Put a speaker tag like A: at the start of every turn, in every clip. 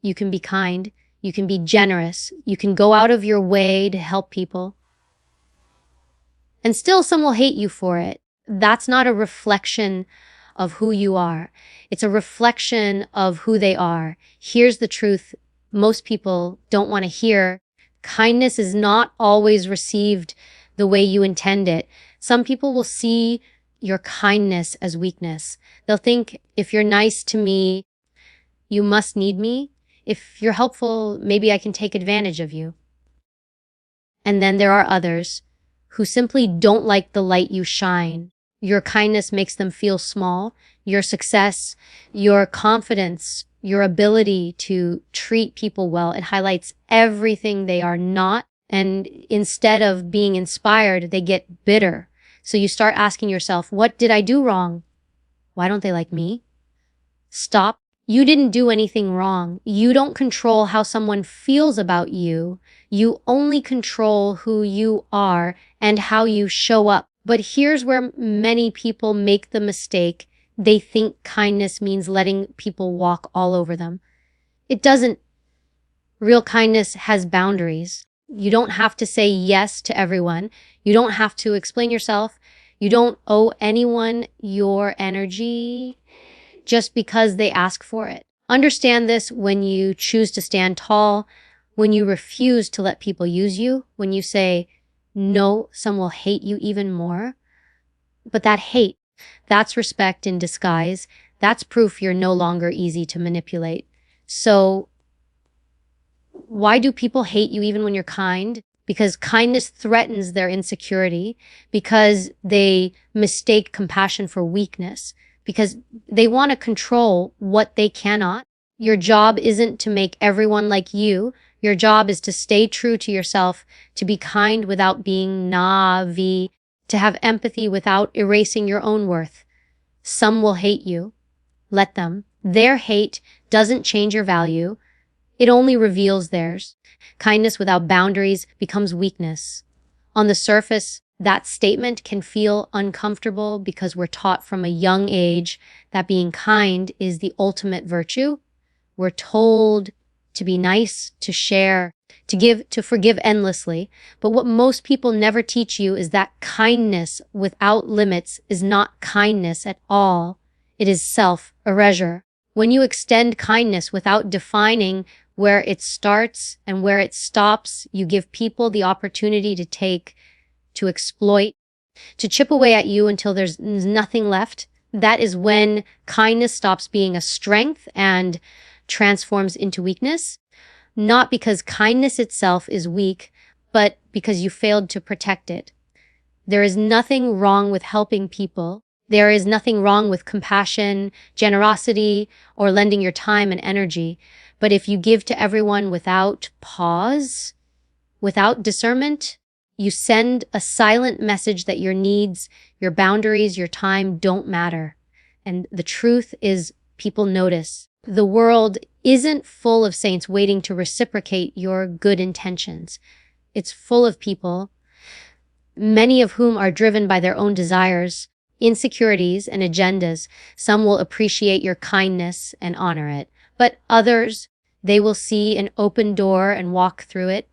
A: You can be kind. You can be generous. You can go out of your way to help people. And still some will hate you for it. That's not a reflection of who you are. It's a reflection of who they are. Here's the truth most people don't want to hear. Kindness is not always received the way you intend it. Some people will see your kindness as weakness. They'll think, if you're nice to me, you must need me. If you're helpful, maybe I can take advantage of you. And then there are others who simply don't like the light you shine. Your kindness makes them feel small. Your success, your confidence, your ability to treat people well, it highlights everything they are not. And instead of being inspired, they get bitter. So you start asking yourself, what did I do wrong? Why don't they like me? Stop. You didn't do anything wrong. You don't control how someone feels about you. You only control who you are and how you show up. But here's where many people make the mistake. They think kindness means letting people walk all over them. It doesn't. Real kindness has boundaries. You don't have to say yes to everyone. You don't have to explain yourself. You don't owe anyone your energy just because they ask for it. Understand this when you choose to stand tall, when you refuse to let people use you, when you say, no, some will hate you even more. But that hate, that's respect in disguise. That's proof you're no longer easy to manipulate. So why do people hate you even when you're kind? Because kindness threatens their insecurity, because they mistake compassion for weakness, because they want to control what they cannot. Your job isn't to make everyone like you. Your job is to stay true to yourself, to be kind without being naive, to have empathy without erasing your own worth. Some will hate you. Let them. Their hate doesn't change your value. It only reveals theirs. Kindness without boundaries becomes weakness. On the surface, that statement can feel uncomfortable because we're taught from a young age that being kind is the ultimate virtue. We're told to be nice, to share, to give, to forgive endlessly. But what most people never teach you is that kindness without limits is not kindness at all. It is self-erasure. When you extend kindness without defining where it starts and where it stops, you give people the opportunity to take, to exploit, to chip away at you until there's nothing left. That is when kindness stops being a strength and transforms into weakness. Not because kindness itself is weak, but because you failed to protect it. There is nothing wrong with helping people. There is nothing wrong with compassion, generosity, or lending your time and energy. But if you give to everyone without pause, without discernment, you send a silent message that your needs, your boundaries, your time don't matter. And the truth is, people notice. The world isn't full of saints waiting to reciprocate your good intentions. It's full of people, many of whom are driven by their own desires, insecurities, and agendas. Some will appreciate your kindness and honor it, but others, they will see an open door and walk through it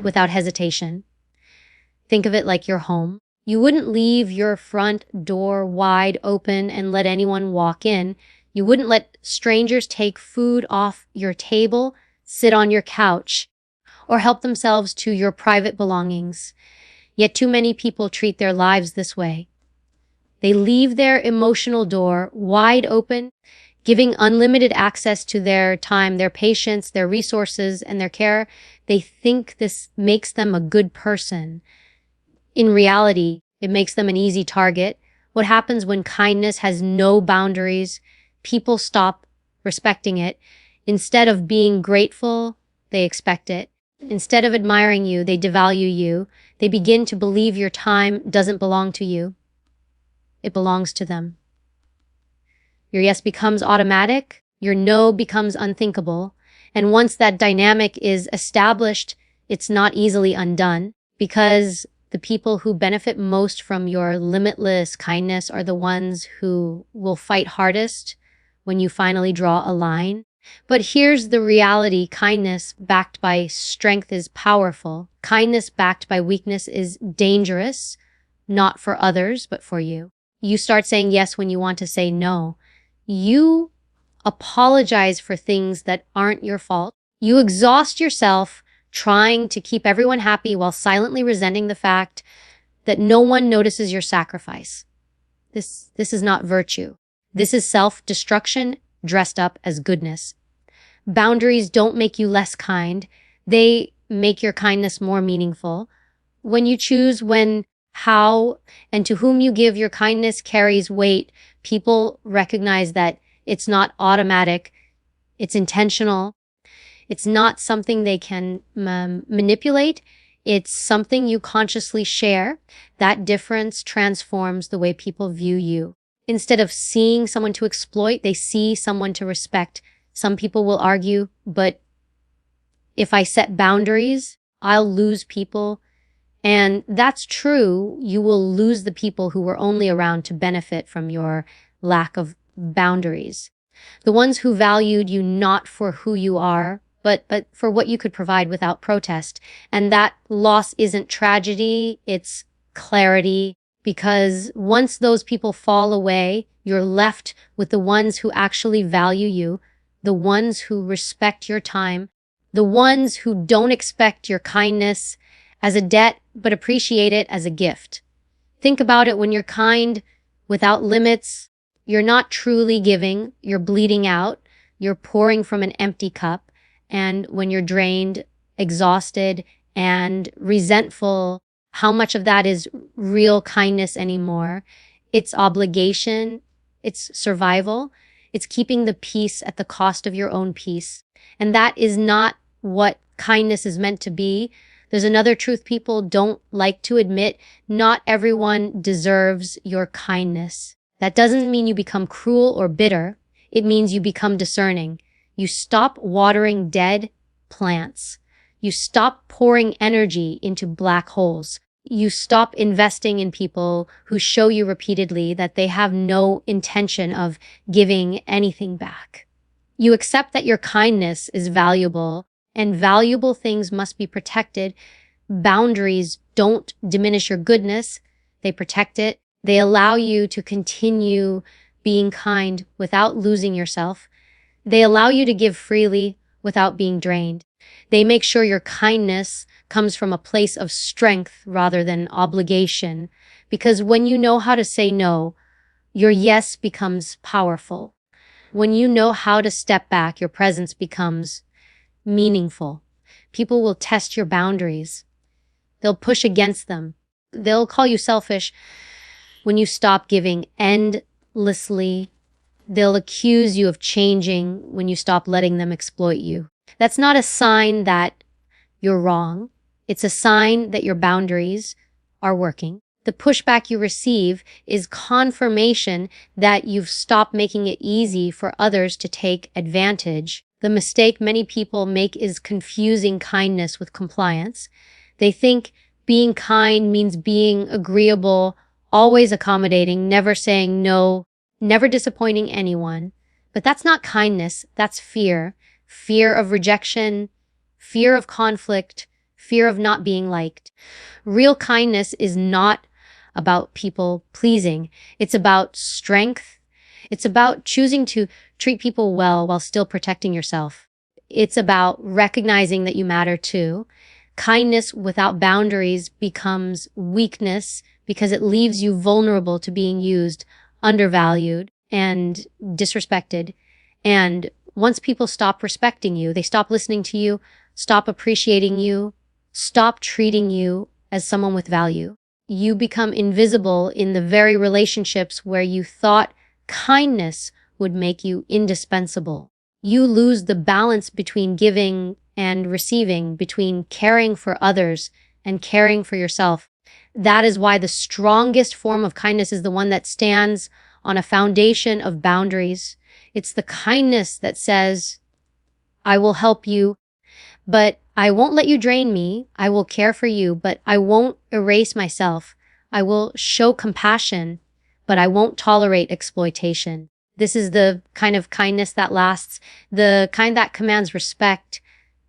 A: without hesitation. Think of it like your home. You wouldn't leave your front door wide open and let anyone walk in. You wouldn't let strangers take food off your table, sit on your couch, or help themselves to your private belongings. Yet too many people treat their lives this way. They leave their emotional door wide open, giving unlimited access to their time, their patience, their resources, and their care. They think this makes them a good person. In reality, it makes them an easy target. What happens when kindness has no boundaries? People stop respecting it. Instead of being grateful, they expect it. Instead of admiring you, they devalue you. They begin to believe your time doesn't belong to you. It belongs to them. Your yes becomes automatic. Your no becomes unthinkable. And once that dynamic is established, it's not easily undone, because the people who benefit most from your limitless kindness are the ones who will fight hardest when you finally draw a line. But here's the reality. Kindness backed by strength is powerful. Kindness backed by weakness is dangerous, not for others, but for you. You start saying yes when you want to say no. You apologize for things that aren't your fault. You exhaust yourself trying to keep everyone happy while silently resenting the fact that no one notices your sacrifice. This is not virtue. This is self-destruction dressed up as goodness. Boundaries don't make you less kind. They make your kindness more meaningful. When you choose when, how, and to whom you give your kindness carries weight, people recognize that it's not automatic. It's intentional. It's not something they can manipulate. It's something you consciously share. That difference transforms the way people view you. Instead of seeing someone to exploit, they see someone to respect. Some people will argue, but if I set boundaries, I'll lose people. And that's true. You will lose the people who were only around to benefit from your lack of boundaries. The ones who valued you not for who you are, but for what you could provide without protest. And that loss isn't tragedy, it's clarity. Because once those people fall away, you're left with the ones who actually value you, the ones who respect your time, the ones who don't expect your kindness as a debt, but appreciate it as a gift. Think about it. When you're kind without limits, you're not truly giving, you're bleeding out, you're pouring from an empty cup. And when you're drained, exhausted, and resentful, how much of that is real kindness anymore? It's obligation, it's survival, it's keeping the peace at the cost of your own peace. And that is not what kindness is meant to be. There's another truth people don't like to admit. Not everyone deserves your kindness. That doesn't mean you become cruel or bitter. It means you become discerning. You stop watering dead plants. You stop pouring energy into black holes. You stop investing in people who show you repeatedly that they have no intention of giving anything back. You accept that your kindness is valuable, and valuable things must be protected. Boundaries don't diminish your goodness. They protect it. They allow you to continue being kind without losing yourself. They allow you to give freely without being drained. They make sure your kindness comes from a place of strength rather than obligation. Because when you know how to say no, your yes becomes powerful. When you know how to step back, your presence becomes meaningful. People will test your boundaries. They'll push against them. They'll call you selfish when you stop giving endlessly. They'll accuse you of changing when you stop letting them exploit you. That's not a sign that you're wrong. It's a sign that your boundaries are working. The pushback you receive is confirmation that you've stopped making it easy for others to take advantage. The mistake many people make is confusing kindness with compliance. They think being kind means being agreeable, always accommodating, never saying no, never disappointing anyone. But that's not kindness, that's fear. Fear of rejection, fear of conflict, fear of not being liked. Real kindness is not about people pleasing. It's about strength. It's about choosing to treat people well while still protecting yourself. It's about recognizing that you matter too. Kindness without boundaries becomes weakness because it leaves you vulnerable to being used, undervalued, and disrespected. And once people stop respecting you, they stop listening to you, stop appreciating you, stop treating you as someone with value. You become invisible in the very relationships where you thought kindness would make you indispensable. You lose the balance between giving and receiving, between caring for others and caring for yourself. That is why the strongest form of kindness is the one that stands on a foundation of boundaries. It's the kindness that says, I will help you, but I won't let you drain me. I will care for you, but I won't erase myself. I will show compassion, but I won't tolerate exploitation. This is the kind of kindness that lasts, the kind that commands respect,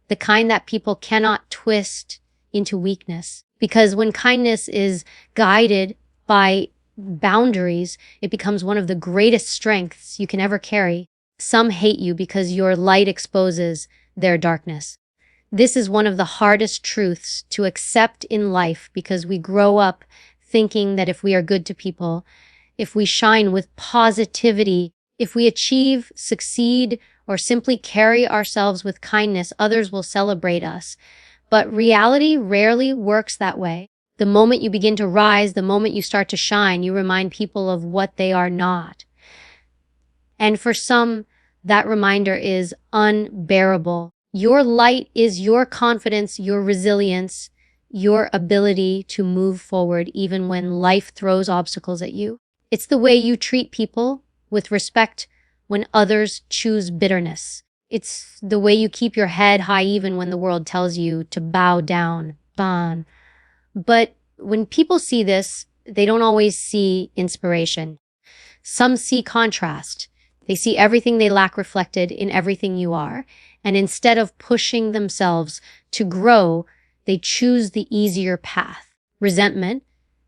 A: the kind that people cannot twist into weakness. Because when kindness is guided by boundaries, it becomes one of the greatest strengths you can ever carry. Some hate you because your light exposes their darkness. This is one of the hardest truths to accept in life because we grow up thinking that if we are good to people, if we shine with positivity, if we achieve, succeed, or simply carry ourselves with kindness, others will celebrate us. But reality rarely works that way. The moment you begin to rise, the moment you start to shine, you remind people of what they are not. And for some, that reminder is unbearable. Your light is your confidence, your resilience, your ability to move forward even when life throws obstacles at you. It's the way you treat people with respect when others choose bitterness. It's the way you keep your head high even when the world tells you to bow down. Ban. But when people see this, they don't always see inspiration. Some see contrast. They see everything they lack reflected in everything you are. And instead of pushing themselves to grow, they choose the easier path. Resentment.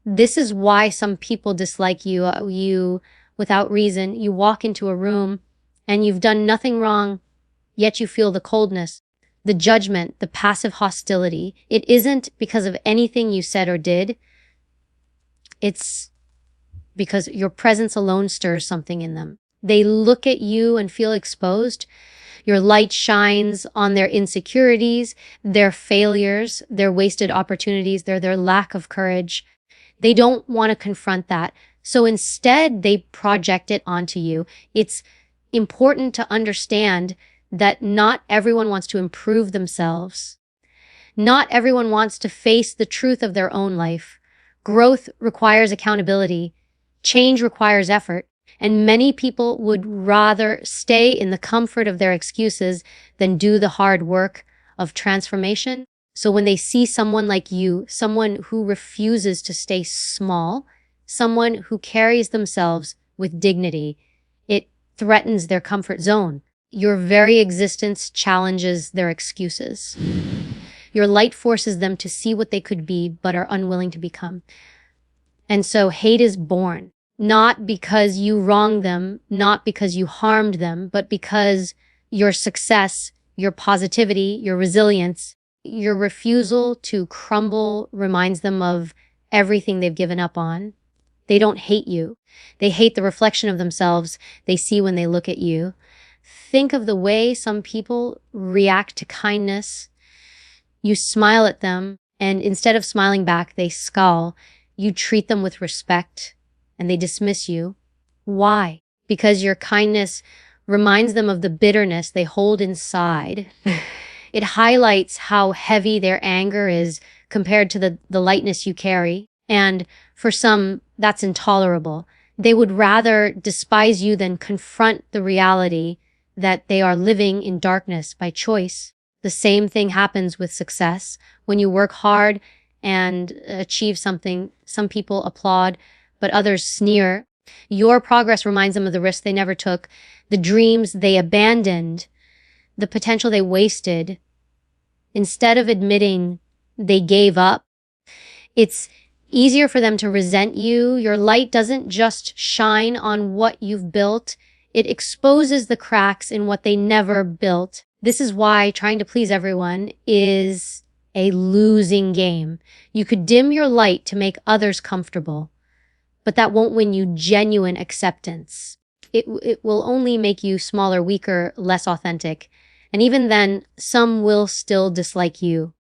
A: This is why some people dislike you without reason. You walk into a room and you've done nothing wrong, yet you feel the coldness, the judgment, the passive hostility. It isn't because of anything you said or did. It's because your presence alone stirs something in them. They look at you and feel exposed. Your light shines on their insecurities, their failures, their wasted opportunities, their lack of courage. They don't want to confront that. So instead, they project it onto you. It's important to understand that not everyone wants to improve themselves. Not everyone wants to face the truth of their own life. Growth requires accountability. Change requires effort. And many people would rather stay in the comfort of their excuses than do the hard work of transformation. So when they see someone like you, someone who refuses to stay small, someone who carries themselves with dignity, it threatens their comfort zone. Your very existence challenges their excuses. Your light forces them to see what they could be but are unwilling to become. And so hate is born. Not because you wronged them, not because you harmed them, but because your success, your positivity, your resilience, your refusal to crumble reminds them of everything they've given up on. They don't hate you. They hate the reflection of themselves they see when they look at you. Think of the way some people react to kindness. You smile at them, and instead of smiling back, they scowl. You treat them with respect, and they dismiss you. Why? Because your kindness reminds them of the bitterness they hold inside. It highlights how heavy their anger is compared to the lightness you carry. And for some, that's intolerable. They would rather despise you than confront the reality that they are living in darkness by choice. The same thing happens with success. When you work hard and achieve something, some people applaud, but others sneer. Your progress reminds them of the risks they never took, the dreams they abandoned, the potential they wasted. Instead of admitting they gave up, it's easier for them to resent you. Your light doesn't just shine on what you've built. It exposes the cracks in what they never built. This is why trying to please everyone is a losing game. You could dim your light to make others comfortable, but that won't win you genuine acceptance. It will only make you smaller, weaker, less authentic. And even then, some will still dislike you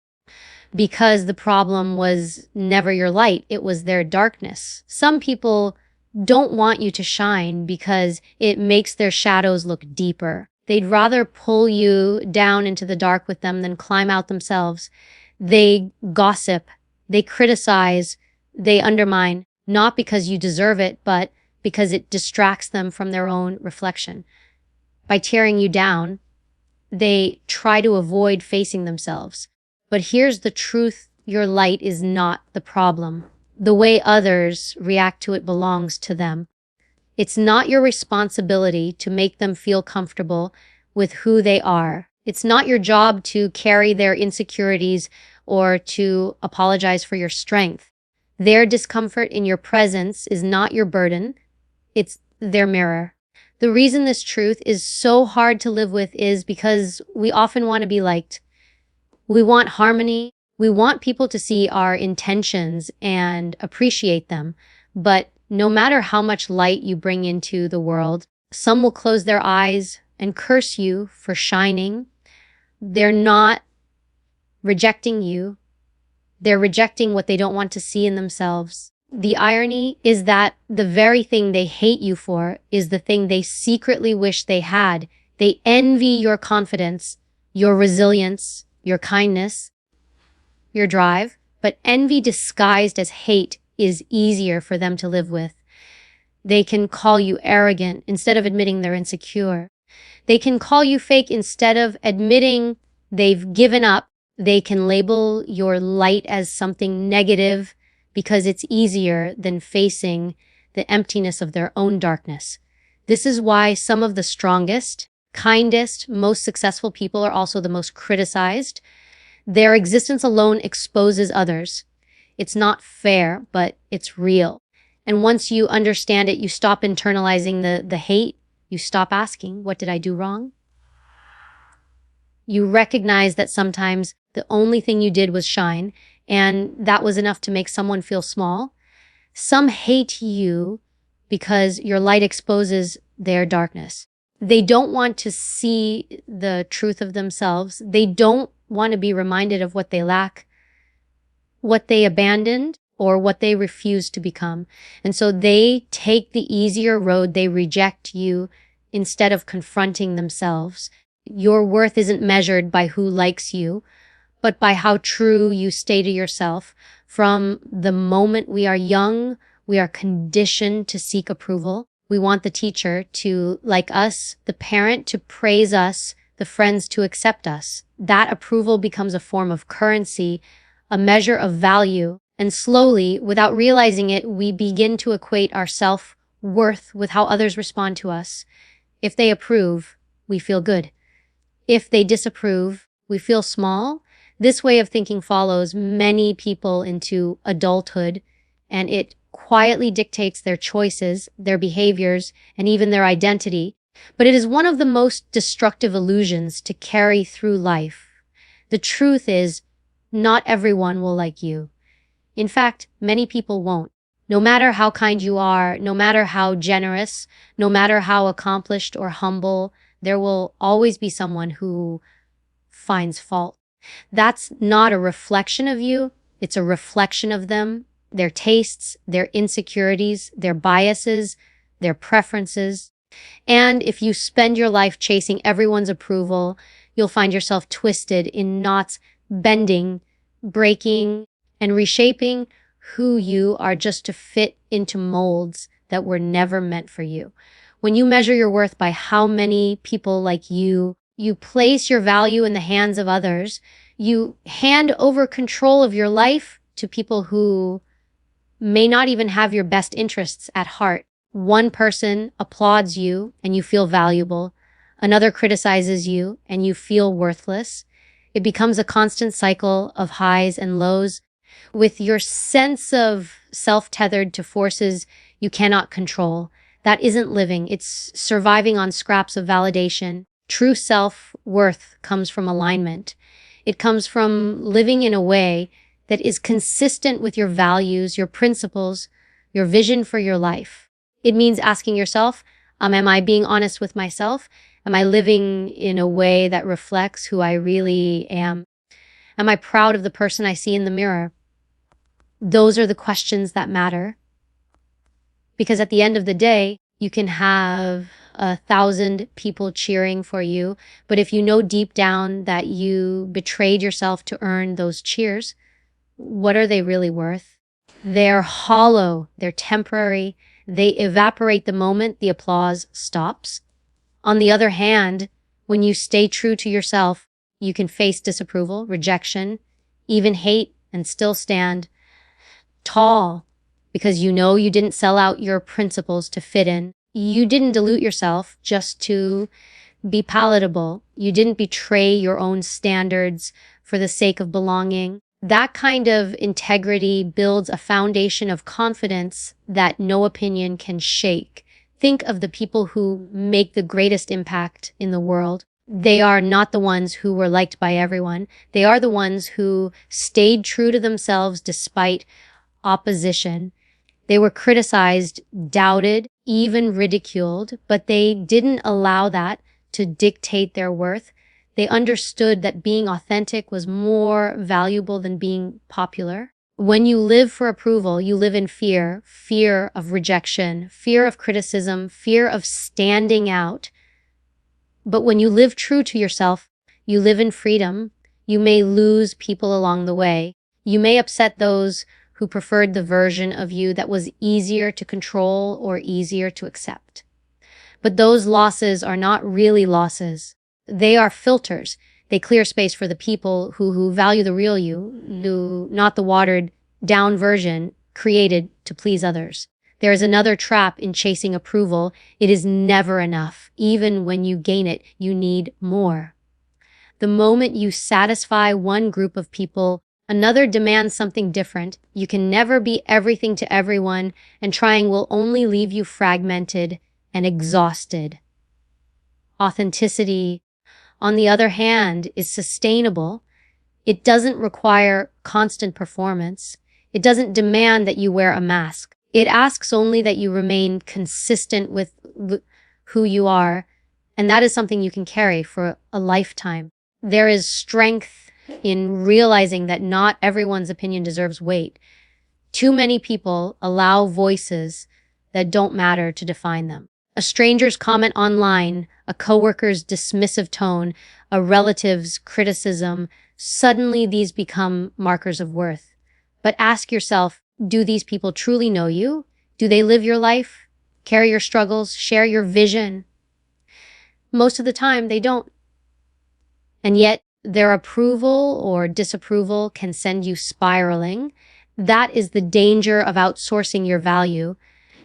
A: because the problem was never your light. It was their darkness. Some people don't want you to shine because it makes their shadows look deeper. They'd rather pull you down into the dark with them than climb out themselves. They gossip, they criticize, they undermine, not because you deserve it, but because it distracts them from their own reflection. By tearing you down, they try to avoid facing themselves. But here's the truth. Your light is not the problem. The way others react to it belongs to them. It's not your responsibility to make them feel comfortable with who they are. It's not your job to carry their insecurities or to apologize for your strength. Their discomfort in your presence is not your burden. It's their mirror. The reason this truth is so hard to live with is because we often want to be liked. We want harmony. We want people to see our intentions and appreciate them. But no matter how much light you bring into the world, some will close their eyes and curse you for shining. They're not rejecting you. They're rejecting what they don't want to see in themselves. The irony is that the very thing they hate you for is the thing they secretly wish they had. They envy your confidence, your resilience, your kindness, your drive. But envy disguised as hate is easier for them to live with. They can call you arrogant instead of admitting they're insecure. They can call you fake instead of admitting they've given up. They can label your light as something negative because it's easier than facing the emptiness of their own darkness. This is why some of the strongest, kindest, most successful people are also the most criticized. Their existence alone exposes others. It's not fair, but it's real. And once you understand it, you stop internalizing the hate. You stop asking, what did I do wrong? You recognize that sometimes the only thing you did was shine, and that was enough to make someone feel small. Some hate you because your light exposes their darkness. They don't want to see the truth of themselves. They don't want to be reminded of what they lack, what they abandoned, or what they refuse to become. And so they take the easier road. They reject you instead of confronting themselves. Your worth isn't measured by who likes you, but by how true you stay to yourself. From the moment we are young, we are conditioned to seek approval. We want the teacher to like us, the parent to praise us, the friends to accept us. That approval becomes a form of currency, a measure of value. And slowly, without realizing it, we begin to equate our self-worth with how others respond to us. If they approve, we feel good. If they disapprove, we feel small. This way of thinking follows many people into adulthood, and it quietly dictates their choices, their behaviors, and even their identity. But it is one of the most destructive illusions to carry through life. The truth is, not everyone will like you. In fact, many people won't. No matter how kind you are, no matter how generous, no matter how accomplished or humble, there will always be someone who finds fault. That's not a reflection of you. It's a reflection of them, their tastes, their insecurities, their biases, their preferences. And if you spend your life chasing everyone's approval, you'll find yourself twisted in knots, bending, breaking, and reshaping who you are just to fit into molds that were never meant for you. When you measure your worth by how many people like you place your value in the hands of others. You hand over control of your life to people who may not even have your best interests at heart. One person applauds you and you feel valuable. Another criticizes you and you feel worthless. It becomes a constant cycle of highs and lows, with your sense of self tethered to forces you cannot control. That isn't living. It's surviving on scraps of validation. True self-worth comes from alignment. It comes from living in a way that is consistent with your values, your principles, your vision for your life. It means asking yourself, am I being honest with myself? Am I living in a way that reflects who I really am? Am I proud of the person I see in the mirror? Those are the questions that matter. Because at the end of the day, you can have 1,000 people cheering for you, but if you know deep down that you betrayed yourself to earn those cheers, what are they really worth? They're hollow, they're temporary, they evaporate the moment the applause stops. On the other hand, when you stay true to yourself, you can face disapproval, rejection, even hate, and still stand tall because you know you didn't sell out your principles to fit in. You didn't dilute yourself just to be palatable. You didn't betray your own standards for the sake of belonging. That kind of integrity builds a foundation of confidence that no opinion can shake. Think of the people who make the greatest impact in the world. They are not the ones who were liked by everyone. They are the ones who stayed true to themselves despite opposition. They were criticized, doubted, even ridiculed, but they didn't allow that to dictate their worth. They understood that being authentic was more valuable than being popular. When you live for approval, you live in fear, fear of rejection, fear of criticism, fear of standing out. But when you live true to yourself, you live in freedom. You may lose people along the way. You may upset those who preferred the version of you that was easier to control or easier to accept. But those losses are not really losses. They are filters. They clear space for the people who value the real you, not the watered down version created to please others. There is another trap in chasing approval. It is never enough. Even when you gain it, you need more. The moment you satisfy one group of people, another demands something different. You can never be everything to everyone, and trying will only leave you fragmented and exhausted. Authenticity, on the other hand, is sustainable. It doesn't require constant performance. It doesn't demand that you wear a mask. It asks only that you remain consistent with who you are, and that is something you can carry for a lifetime. There is strength in realizing that not everyone's opinion deserves weight. Too many people allow voices that don't matter to define them. A stranger's comment online, a coworker's dismissive tone, a relative's criticism, suddenly these become markers of worth. But ask yourself, do these people truly know you? Do they live your life, carry your struggles, share your vision? Most of the time, they don't. And yet, their approval or disapproval can send you spiraling. That is the danger of outsourcing your value.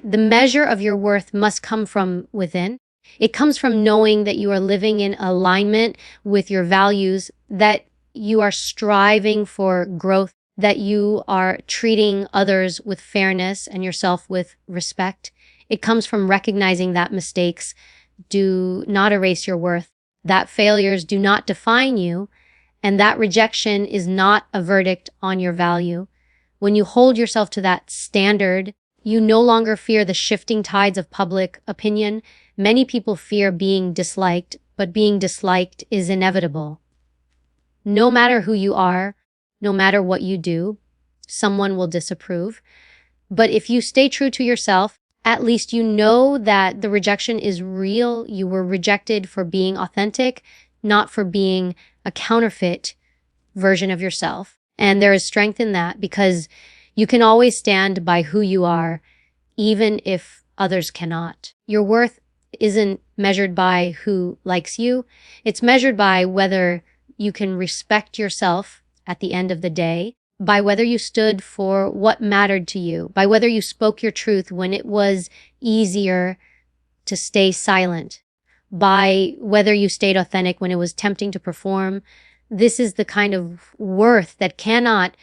A: The measure of your worth must come from within. It comes from knowing that you are living in alignment with your values, that you are striving for growth, that you are treating others with fairness and yourself with respect. It comes from recognizing that mistakes do not erase your worth, that failures do not define you, and that rejection is not a verdict on your value. When you hold yourself to that standard, you no longer fear the shifting tides of public opinion. Many people fear being disliked, but being disliked is inevitable. No matter who you are, no matter what you do, someone will disapprove. But if you stay true to yourself, at least you know that the rejection is real. You were rejected for being authentic, not for being a counterfeit version of yourself. And there is strength in that because you can always stand by who you are, even if others cannot. Your worth isn't measured by who likes you. It's measured by whether you can respect yourself at the end of the day, by whether you stood for what mattered to you, by whether you spoke your truth when it was easier to stay silent, by whether you stayed authentic when it was tempting to perform. This is the kind of worth that cannot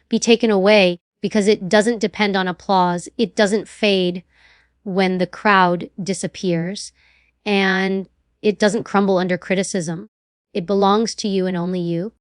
A: be taken away because it doesn't depend on applause. It doesn't fade when the crowd disappears, and it doesn't crumble under criticism. It belongs to you and only you.